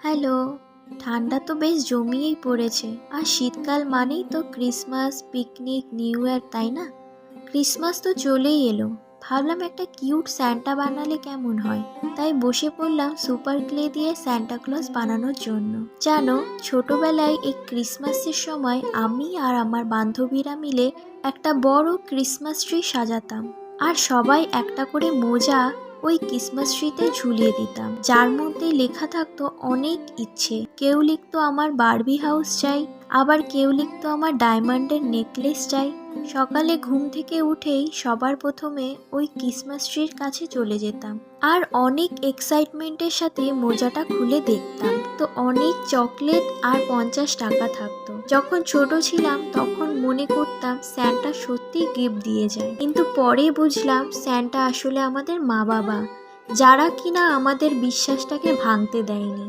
Hello. ঠান্ডা তো বেশ জমিয়েই পড়েছে, আর শীতকাল মানেই তো ক্রিসমাস, পিকনিক, নিউ ইয়ার, তাই না? ক্রিসমাস তো চলেই এলো। ভাবলাম একটা কিউট স্যান্টা বানালে কেমন হয়। তাই বসে পড়লাম সুপার ক্লে দিয়ে স্যান্টা ক্লজ বানানোর জন্য। জানো, ছোটবেলায় এই ক্রিসমাসের সময় আমি আর আমার বান্ধবীরা মিলে একটা বড় ক্রিসমাস ট্রি সাজাতাম, আর সবাই একটা করে মোজা ওই ক্রিসমাস ট্রিতে ঝুলিয়ে দিতাম, যার মধ্যে লেখা থাকতো অনেক ইচ্ছে। কেউ লিখতো আমার বারবি হাউস চাই, আবার কেউ লিখতো আমার ডায়মন্ডের নেকলেস চাই। সকালে ঘুম থেকে উঠেই সবার প্রথমে ওই ক্রিসমাস ট্রির কাছে চলে যেতাম, আর অনেক এক্সাইটমেন্টের সাথে মোজাটা খুলে দেখতাম তো অনেক চকলেট আর 50 টাকা থাকতো। যখন ছোট ছিলাম তখন মনে করতাম স্যান্টা সত্যি গিফট দিয়ে যায়, কিন্তু পরে বুঝলাম স্যান্টা আসলে আমাদের মা বাবা, যারা কিনা আমাদের বিশ্বাসটাকে ভাঙতে দেয়নি।